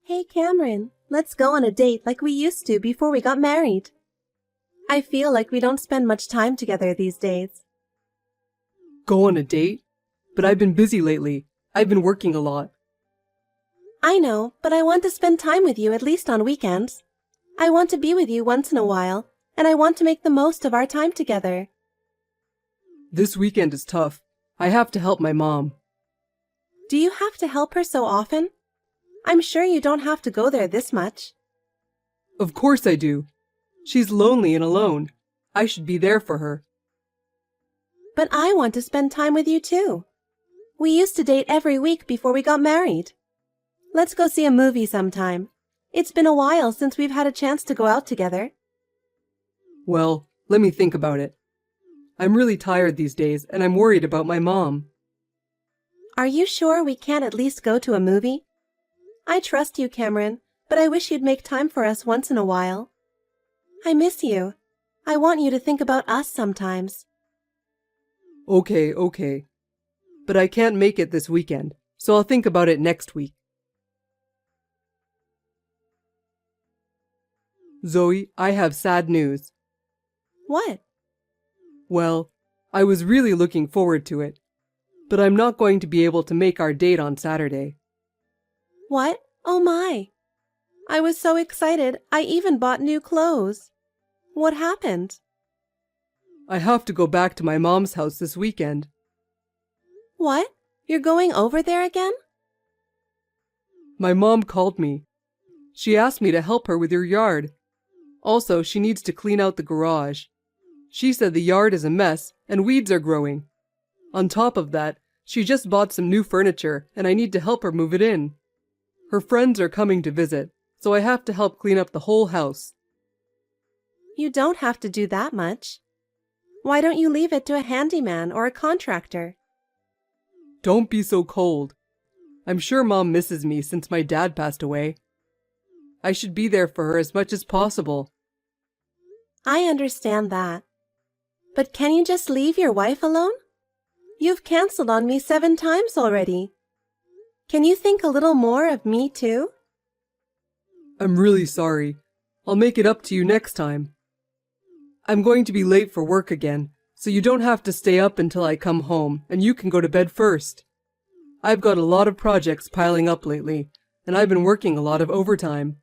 Hey Cameron, let's go on a date like we used to before we got married. I feel like we don't spend much time together these days. Go on a date? But I've been busy lately. I've been working a lot. I know, but I want to spend time with you at least on weekends. I want to be with you once in a while, and I want to make the most of our time together. This weekend is tough. I have to help my mom. Do you have to help her so often? I'm sure you don't have to go there this much. Of course I do. She's lonely and alone. I should be there for her. But I want to spend time with you too. We used to date every week before we got married. Let's go see a movie sometime. It's been a while since we've had a chance to go out together. Well, let me think about it. I'm really tired these days and I'm worried about my mom. Are you sure we can't at least go to a movie? I trust you, Cameron, but I wish you'd make time for us once in a while. I miss you. I want you to think about us sometimes. Okay. But I can't make it this weekend, so I'll think about it next week. Zoe, I have sad news. What? Well, I was really looking forward to it, but I'm not going to be able to make our date on Saturday. What? Oh my! I was so excited, I even bought new clothes. What happened? I have to go back to my mom's house this weekend. What? You're going over there again? My mom called me. She asked me to help her with your yard. Also, she needs to clean out the garage. She said the yard is a mess and weeds are growing. On top of that, she just bought some new furniture and I need to help her move it in. Her friends are coming to visit, so I have to help clean up the whole house. You don't have to do that much. Why don't you leave it to a handyman or a contractor? Don't be so cold. I'm sure Mom misses me since my dad passed away. I should be there for her as much as possible. I understand that. But can you just leave your wife alone? You've canceled on me 7 times already. Can you think a little more of me too? I'm really sorry. I'll make it up to you next time. I'm going to be late for work again, so you don't have to stay up until I come home and you can go to bed first. I've got a lot of projects piling up lately, and I've been working a lot of overtime.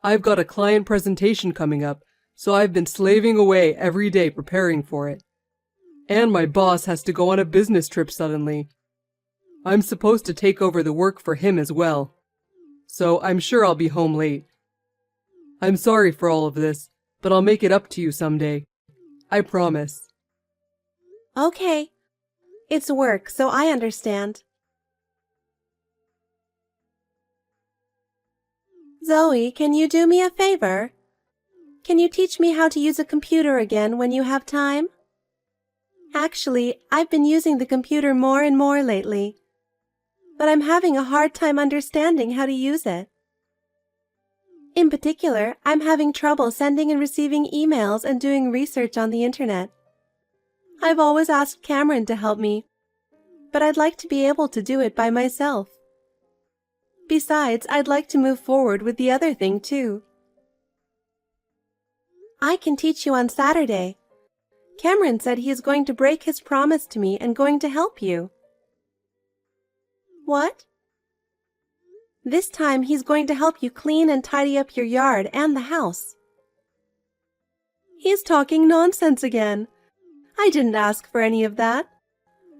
I've got a client presentation coming up, so I've been slaving away every day preparing for it. And my boss has to go on a business trip suddenly. I'm supposed to take over the work for him as well, so I'm sure I'll be home late. I'm sorry for all of this, but I'll make it up to you someday. I promise. Okay. It's work, so I understand. Zoe, can you do me a favor? Can you teach me how to use a computer again when you have time? Actually, I've been using the computer more and more lately, but I'm having a hard time understanding how to use it. In particular, I'm having trouble sending and receiving emails and doing research on the internet. I've always asked Cameron to help me, but I'd like to be able to do it by myself. Besides, I'd like to move forward with the other thing too. I can teach you on Saturday. Cameron said he is going to break his promise to me and going to help you. What? This time he's going to help you clean and tidy up your yard and the house. He's talking nonsense again. I didn't ask for any of that.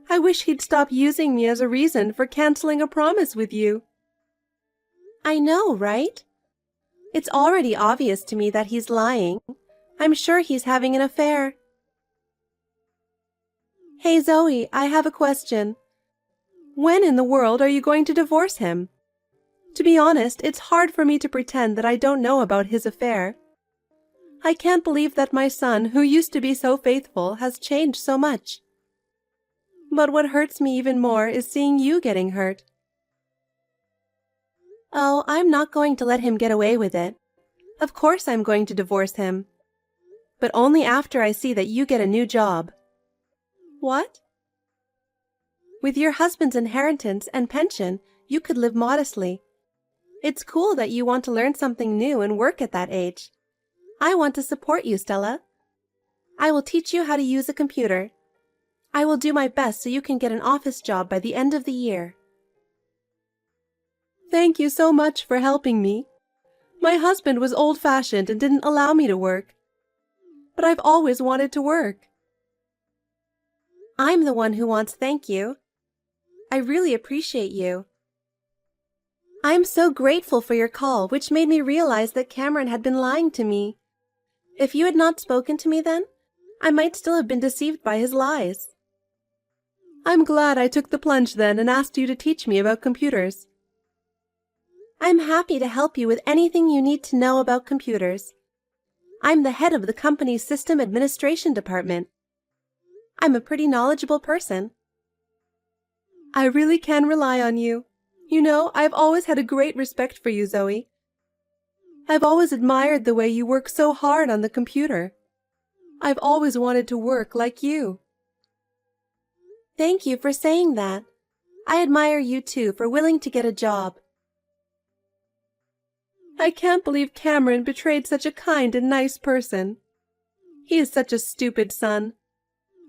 I wish he'd stop using me as a reason for canceling a promise with you. I know, right? It's already obvious to me that he's lying. I'm sure he's having an affair. Hey Zoe, I have a question. When in the world are you going to divorce him? To be honest, it's hard for me to pretend that I don't know about his affair. I can't believe that my son, who used to be so faithful, has changed so much. But what hurts me even more is seeing you getting hurt. Oh, I'm not going to let him get away with it. Of course I'm going to divorce him. But only after I see that you get a new job. What? With your husband's inheritance and pension, you could live modestly. It's cool that you want to learn something new and work at that age. I want to support you, Stella. I will teach you how to use a computer. I will do my best so you can get an office job by the end of the year. Thank you so much for helping me. My husband was old-fashioned and didn't allow me to work. But I've always wanted to work. I'm the one who wants thank you. I really appreciate you. I'm so grateful for your call, which made me realize that Cameron had been lying to me. If you had not spoken to me then, I might still have been deceived by his lies. I'm glad I took the plunge then and asked you to teach me about computers. I'm happy to help you with anything you need to know about computers. I'm the head of the company's system administration department. I'm a pretty knowledgeable person. I really can rely on you. You know, I've always had a great respect for you, Zoe. I've always admired the way you work so hard on the computer. I've always wanted to work like you. Thank you for saying that. I admire you too for willing to get a job. I can't believe Cameron betrayed such a kind and nice person. He is such a stupid son.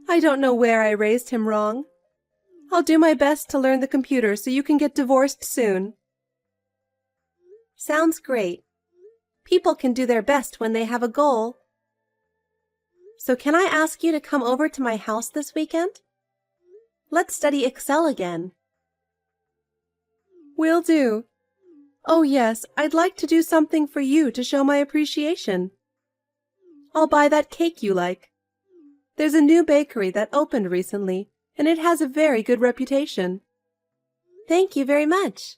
I don't know where I raised him wrong. I'll do my best to learn the computer so you can get divorced soon. Sounds great. People can do their best when they have a goal. So can I ask you to come over to my house this weekend? Let's study Excel again. Will do. Oh yes, I'd like to do something for you to show my appreciation. I'll buy that cake you like. There's a new bakery that opened recently, and it has a very good reputation. Thank you very much.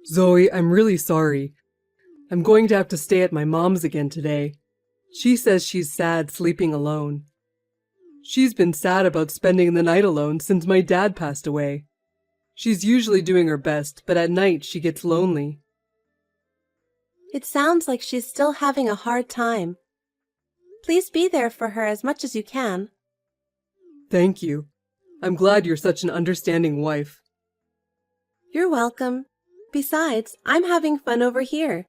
Zoe, I'm really sorry. I'm going to have to stay at my mom's again today. She says she's sad sleeping alone. She's been sad about spending the night alone since my dad passed away. She's usually doing her best, but at night she gets lonely. It sounds like she's still having a hard time. Please be there for her as much as you can. Thank you. I'm glad you're such an understanding wife. You're welcome. Besides, I'm having fun over here.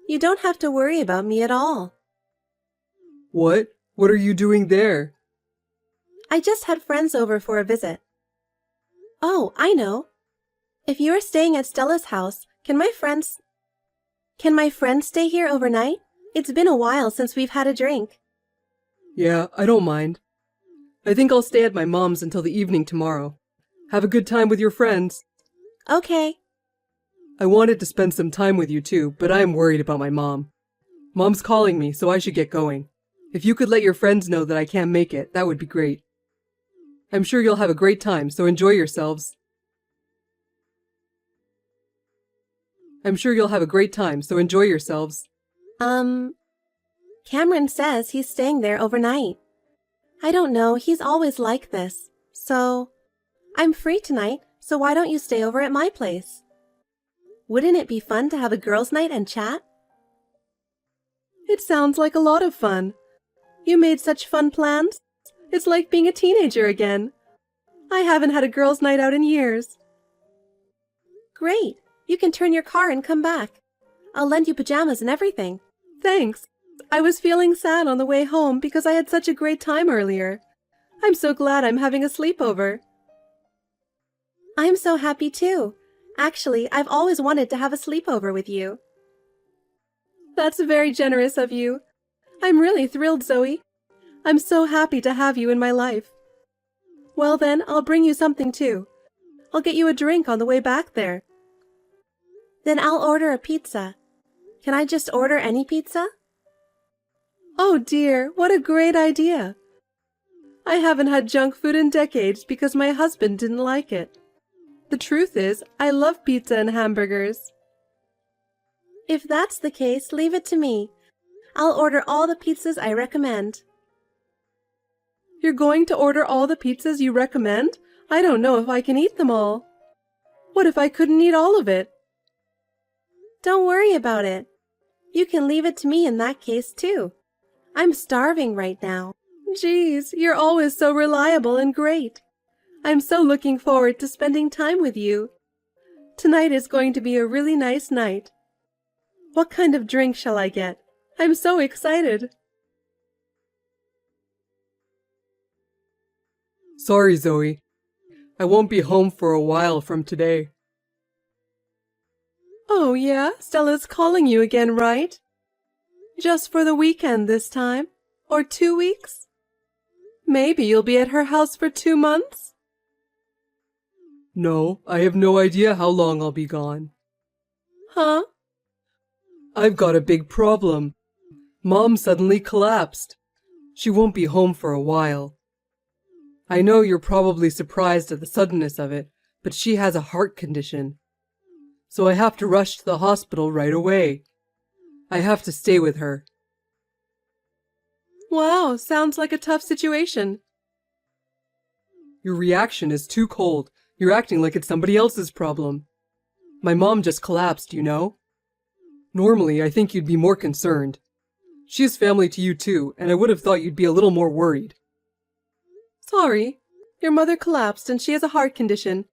You don't have to worry about me at all. What? What are you doing there? I just had friends over for a visit. Oh, I know. If you are staying at Stella's house, can my friends stay here overnight? It's been a while since we've had a drink. Yeah, I don't mind. I think I'll stay at my mom's until the evening tomorrow. Have a good time with your friends. Okay. I wanted to spend some time with you too, but I am worried about my mom. Mom's calling me, so I should get going. If you could let your friends know that I can't make it, that would be great. I'm sure you'll have a great time, so enjoy yourselves. Cameron says he's staying there overnight. I don't know, he's always like this. So, I'm free tonight, so why don't you stay over at my place? Wouldn't it be fun to have a girls' night and chat? It sounds like a lot of fun. You made such fun plans. It's like being a teenager again. I haven't had a girls' night out in years. Great. You can turn your car and come back. I'll lend you pajamas and everything. Thanks. I was feeling sad on the way home because I had such a great time earlier. I'm so glad I'm having a sleepover. I'm so happy too. Actually, I've always wanted to have a sleepover with you. That's very generous of you. I'm really thrilled, Zoe. I'm so happy to have you in my life. Well then, I'll bring you something too. I'll get you a drink on the way back there. Then I'll order a pizza. Can I just order any pizza? Oh dear, what a great idea. I haven't had junk food in decades because my husband didn't like it. The truth is, I love pizza and hamburgers. If that's the case, leave it to me. I'll order all the pizzas I recommend. You're going to order all the pizzas you recommend? I don't know if I can eat them all. What if I couldn't eat all of it? Don't worry about it. You can leave it to me in that case too. I'm starving right now. Geez, you're always so reliable and great. I'm so looking forward to spending time with you. Tonight is going to be a really nice night. What kind of drink shall I get? I'm so excited. Sorry, Zoe. I won't be home for a while from today. Oh, yeah? Stella's calling you again, right? Just for the weekend this time? Or 2 weeks? Maybe you'll be at her house for 2 months? No, I have no idea how long I'll be gone. Huh? I've got a big problem. Mom suddenly collapsed. She won't be home for a while. I know you're probably surprised at the suddenness of it, but she has a heart condition. So I have to rush to the hospital right away. I have to stay with her. Wow, sounds like a tough situation. Your reaction is too cold. You're acting like it's somebody else's problem. My mom just collapsed, you know? Normally, I think you'd be more concerned. She is family to you too, and I would have thought you'd be a little more worried. Sorry, your mother collapsed and she has a heart condition.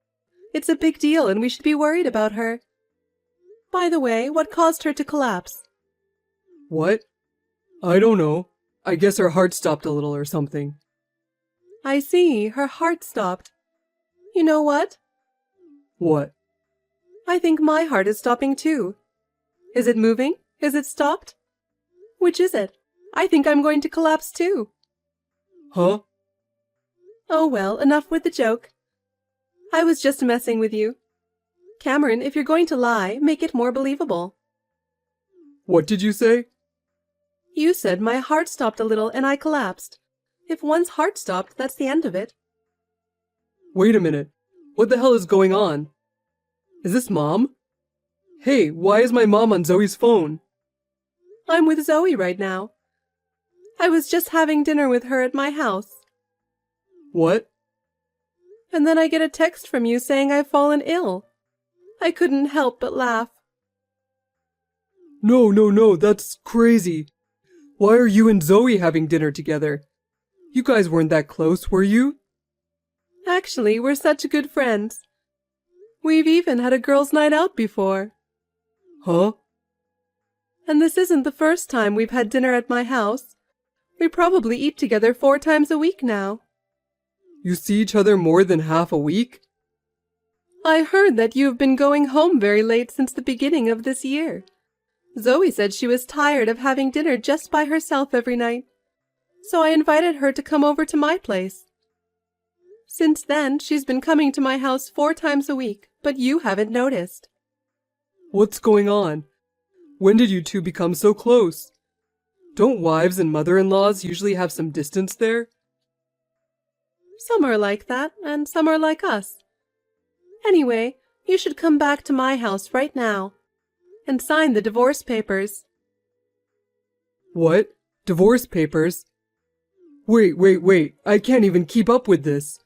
It's a big deal and we should be worried about her. By the way, what caused her to collapse? What? I don't know. I guess her heart stopped a little or something. I see, her heart stopped. You know what? What? I think my heart is stopping too. Is it moving? Is it stopped? Which is it? I think I'm going to collapse too. Huh? Oh well, enough with the joke. I was just messing with you. Cameron, if you're going to lie, make it more believable. What did you say? You said my heart stopped a little and I collapsed. If one's heart stopped, that's the end of it. Wait a minute. What the hell is going on? Is this Mom? Hey, why is my mom on Zoe's phone? I'm with Zoe right now. I was just having dinner with her at my house. What? And then I get a text from you saying I've fallen ill. I couldn't help but laugh. No, that's crazy. Why are you and Zoe having dinner together? You guys weren't that close, were you? Actually, we're such good friends. We've even had a girls' night out before. Huh? And this isn't the first time we've had dinner at my house. We probably eat together 4 times a week now. You see each other more than half a week? I heard that you've been going home very late since the beginning of this year. Zoe said she was tired of having dinner just by herself every night, so I invited her to come over to my place. Since then, she's been coming to my house 4 times a week, but you haven't noticed. What's going on? When did you two become so close? Don't wives and mother-in-laws usually have some distance there? Some are like that, and some are like us. Anyway, you should come back to my house right now and sign the divorce papers. What? Divorce papers? Wait. I can't even keep up with this.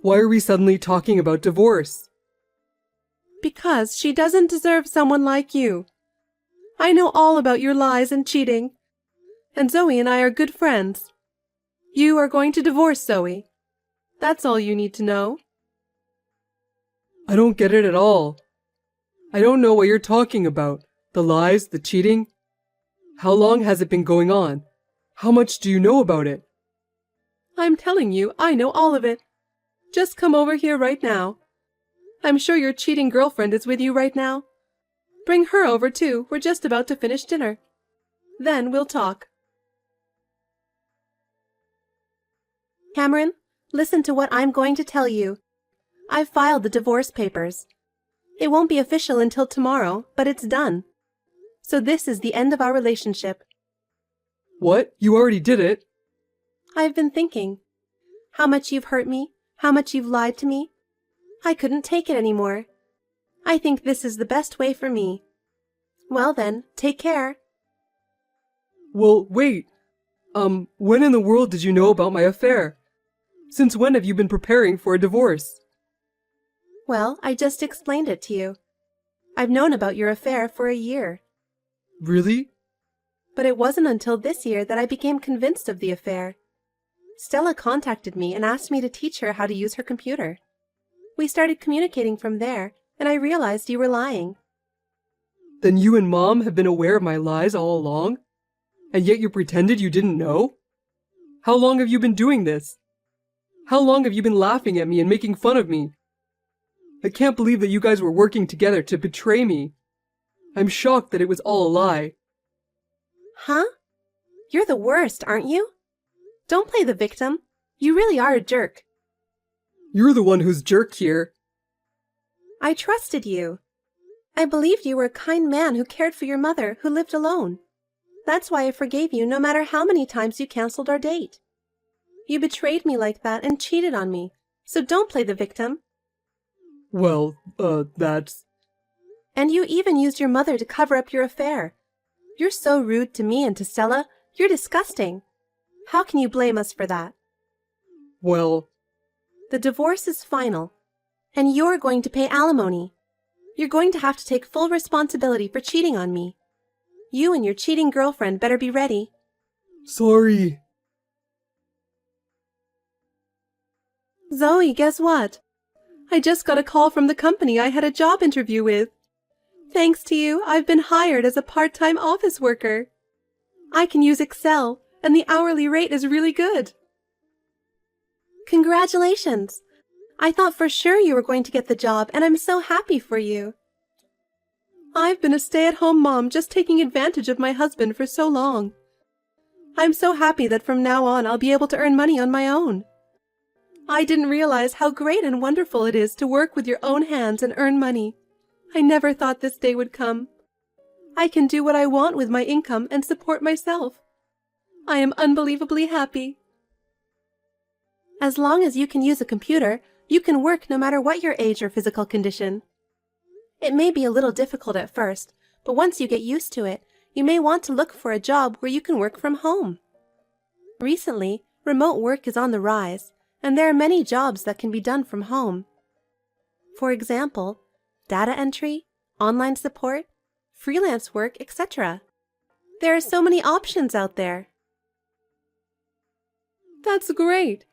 Why are we suddenly talking about divorce? Because she doesn't deserve someone like you. I know all about your lies and cheating, and Zoe and I are good friends. You are going to divorce Zoe. That's all you need to know. I don't get it at all. I don't know what you're talking about. The lies, the cheating. How long has it been going on? How much do you know about it? I'm telling you, I know all of it. Just come over here right now. I'm sure your cheating girlfriend is with you right now. Bring her over too. We're just about to finish dinner. Then we'll talk. Cameron, listen to what I'm going to tell you. I've filed the divorce papers. It won't be official until tomorrow, but it's done. So this is the end of our relationship. What? You already did it? I've been thinking. How much you've hurt me, how much you've lied to me. I couldn't take it anymore. I think this is the best way for me. Well then, take care. Well, wait. When in the world did you know about my affair? Since when have you been preparing for a divorce? Well, I just explained it to you. I've known about your affair for a year. Really? But it wasn't until this year that I became convinced of the affair. Stella contacted me and asked me to teach her how to use her computer. We started communicating from there, and I realized you were lying. Then you and Mom have been aware of my lies all along? And yet you pretended you didn't know? How long have you been doing this? How long have you been laughing at me and making fun of me? I can't believe that you guys were working together to betray me. I'm shocked that it was all a lie. Huh? You're the worst, aren't you? Don't play the victim. You really are a jerk. You're the one who's jerk here. I trusted you. I believed you were a kind man who cared for your mother who lived alone. That's why I forgave you no matter how many times you canceled our date. You betrayed me like that and cheated on me, so don't play the victim. Well, that's... And you even used your mother to cover up your affair. You're so rude to me and to Stella. You're disgusting. How can you blame us for that? Well... The divorce is final, and you're going to pay alimony. You're going to have to take full responsibility for cheating on me. You and your cheating girlfriend better be ready. Sorry. Zoe, guess what? I just got a call from the company I had a job interview with. Thanks to you, I've been hired as a part-time office worker. I can use Excel, and the hourly rate is really good. Congratulations! I thought for sure you were going to get the job, and I'm so happy for you. I've been a stay-at-home mom just taking advantage of my husband for so long. I'm so happy that from now on I'll be able to earn money on my own. I didn't realize how great and wonderful it is to work with your own hands and earn money. I never thought this day would come. I can do what I want with my income and support myself. I am unbelievably happy. As long as you can use a computer, you can work no matter what your age or physical condition. It may be a little difficult at first, but once you get used to it, you may want to look for a job where you can work from home. Recently, remote work is on the rise, and there are many jobs that can be done from home. For example, data entry, online support, freelance work, etc. There are so many options out there. That's great!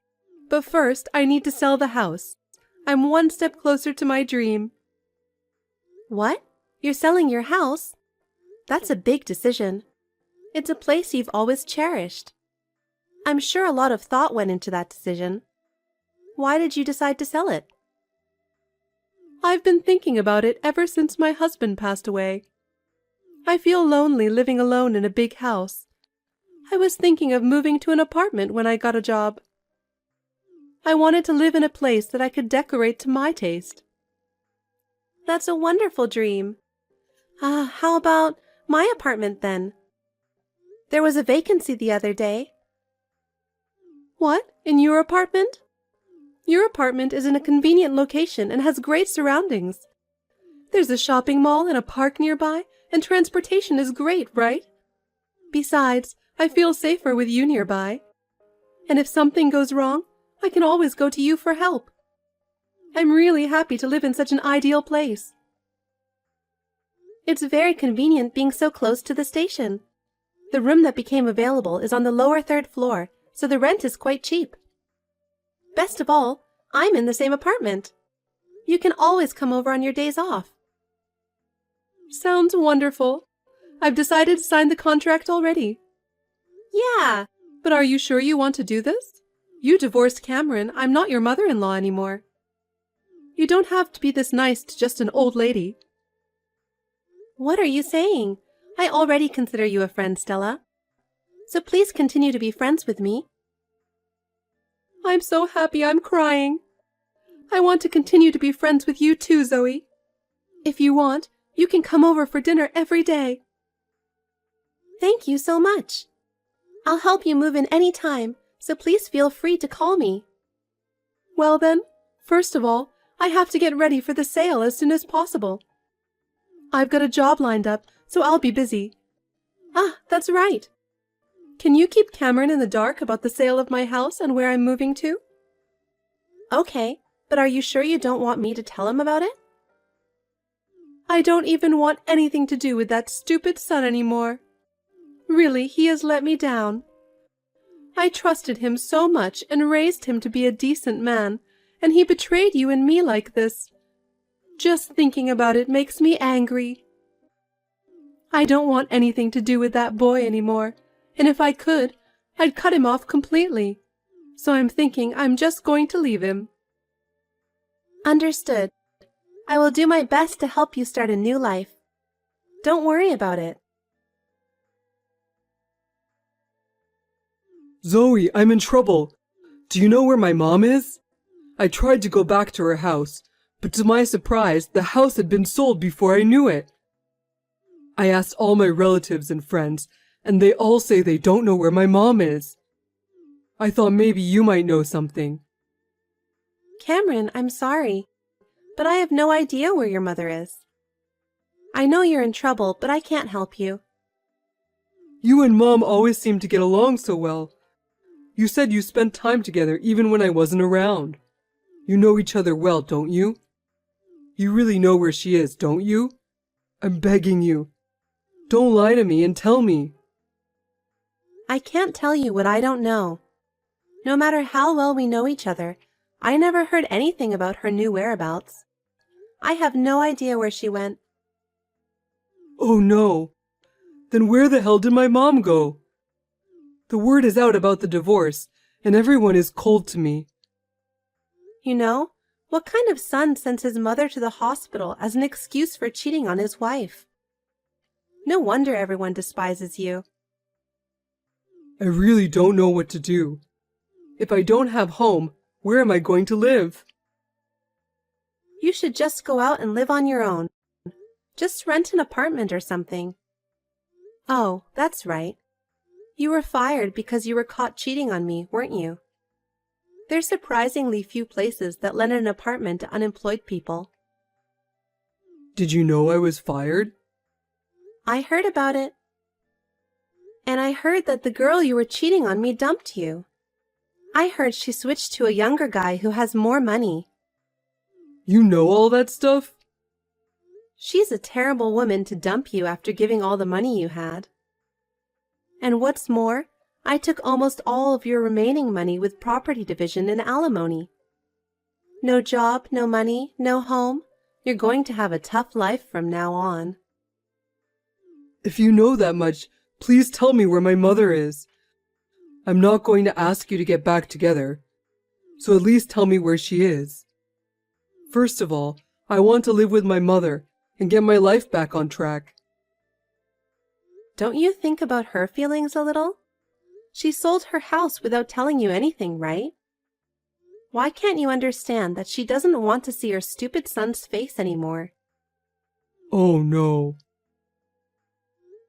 But first, I need to sell the house. I'm one step closer to my dream. What? You're selling your house? That's a big decision. It's a place you've always cherished. I'm sure a lot of thought went into that decision. Why did you decide to sell it? I've been thinking about it ever since my husband passed away. I feel lonely living alone in a big house. I was thinking of moving to an apartment when I got a job. I wanted to live in a place that I could decorate to my taste. That's a wonderful dream. How about my apartment then? There was a vacancy the other day. What? In your apartment? Your apartment is in a convenient location and has great surroundings. There's a shopping mall and a park nearby, and transportation is great, right? Besides, I feel safer with you nearby. And if something goes wrong, I can always go to you for help. I'm really happy to live in such an ideal place. It's very convenient being so close to the station. The room that became available is on the lower third floor, so the rent is quite cheap. Best of all, I'm in the same apartment. You can always come over on your days off. Sounds wonderful. I've decided to sign the contract already. Yeah, but are you sure you want to do this? You divorced Cameron. I'm not your mother-in-law anymore. You don't have to be this nice to just an old lady. What are you saying? I already consider you a friend, Stella. So please continue to be friends with me. I'm so happy I'm crying. I want to continue to be friends with you too, Zoe. If you want, you can come over for dinner every day. Thank you so much. I'll help you move in any time, so please feel free to call me. Well then, first of all, I have to get ready for the sale as soon as possible. I've got a job lined up, so I'll be busy. That's right. Can you keep Cameron in the dark about the sale of my house and where I'm moving to? Okay, but are you sure you don't want me to tell him about it? I don't even want anything to do with that stupid son anymore. Really, he has let me down. I trusted him so much and raised him to be a decent man, and he betrayed you and me like this. Just thinking about it makes me angry. I don't want anything to do with that boy anymore, and if I could, I'd cut him off completely. So I'm thinking I'm just going to leave him. Understood. I will do my best to help you start a new life. Don't worry about it. Zoe, I'm in trouble. Do you know where my mom is? I tried to go back to her house, but to my surprise, the house had been sold before I knew it. I asked all my relatives and friends, and they all say they don't know where my mom is. I thought maybe you might know something. Cameron, I'm sorry, but I have no idea where your mother is. I know you're in trouble, but I can't help you. You and Mom always seem to get along so well. You said you spent time together even when I wasn't around. You know each other well, don't you? You really know where she is, don't you? I'm begging you. Don't lie to me and tell me. I can't tell you what I don't know. No matter how well we know each other, I never heard anything about her new whereabouts. I have no idea where she went. Oh no. Then where the hell did my mom go? The word is out about the divorce, and everyone is cold to me. You know, what kind of son sends his mother to the hospital as an excuse for cheating on his wife? No wonder everyone despises you. I really don't know what to do. If I don't have home, where am I going to live? You should just go out and live on your own. Just rent an apartment or something. Oh, that's right. You were fired because you were caught cheating on me, weren't you? There's surprisingly few places that lend an apartment to unemployed people. Did you know I was fired? I heard about it. And I heard that the girl you were cheating on me dumped you. I heard she switched to a younger guy who has more money. You know all that stuff? She's a terrible woman to dump you after giving all the money you had. And what's more, I took almost all of your remaining money with property division and alimony. No job, no money, no home. You're going to have a tough life from now on. If you know that much, please tell me where my mother is. I'm not going to ask you to get back together, so at least tell me where she is. First of all, I want to live with my mother and get my life back on track. Don't you think about her feelings a little? She sold her house without telling you anything, right? Why can't you understand that she doesn't want to see her stupid son's face anymore? Oh no.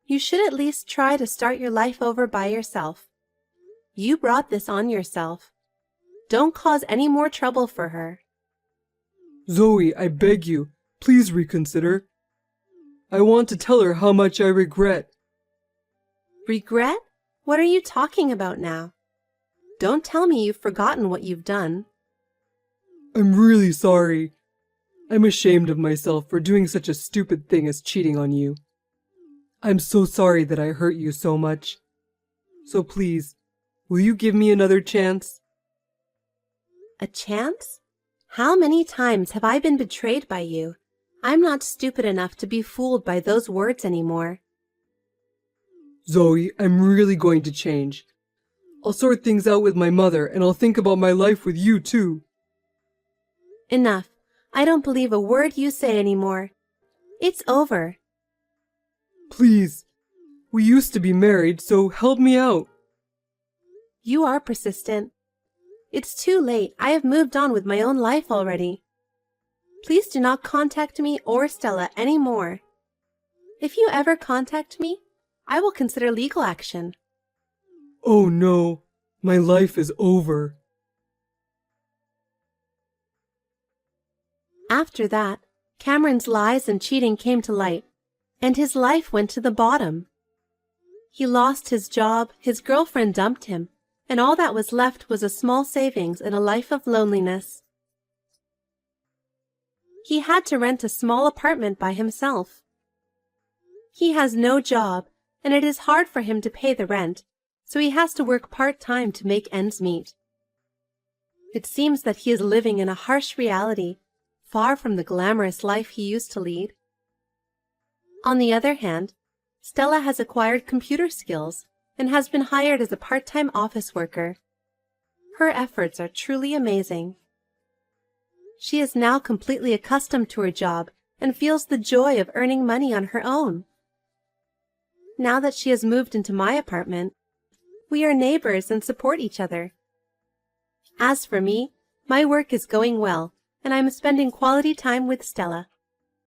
You should at least try to start your life over by yourself. You brought this on yourself. Don't cause any more trouble for her. Zoe, I beg you, please reconsider. I want to tell her how much I regret. Regret? What are you talking about now? Don't tell me you've forgotten what you've done. I'm really sorry. I'm ashamed of myself for doing such a stupid thing as cheating on you. I'm so sorry that I hurt you so much. So please, will you give me another chance? A chance? How many times have I been betrayed by you? I'm not stupid enough to be fooled by those words anymore. Zoe, I'm really going to change. I'll sort things out with my mother and I'll think about my life with you too. Enough. I don't believe a word you say anymore. It's over. Please. We used to be married, so help me out. You are persistent. It's too late. I have moved on with my own life already. Please do not contact me or Stella anymore. If you ever contact me, I will consider legal action. Oh no, my life is over. After that, Cameron's lies and cheating came to light, and his life went to the bottom. He lost his job, his girlfriend dumped him, and all that was left was a small savings and a life of loneliness. He had to rent a small apartment by himself. He has no job, and it is hard for him to pay the rent, so he has to work part-time to make ends meet. It seems that he is living in a harsh reality, far from the glamorous life he used to lead. On the other hand, Stella has acquired computer skills and has been hired as a part-time office worker. Her efforts are truly amazing. She is now completely accustomed to her job and feels the joy of earning money on her own. Now that she has moved into my apartment, we are neighbors and support each other. As for me, my work is going well, and I am spending quality time with Stella.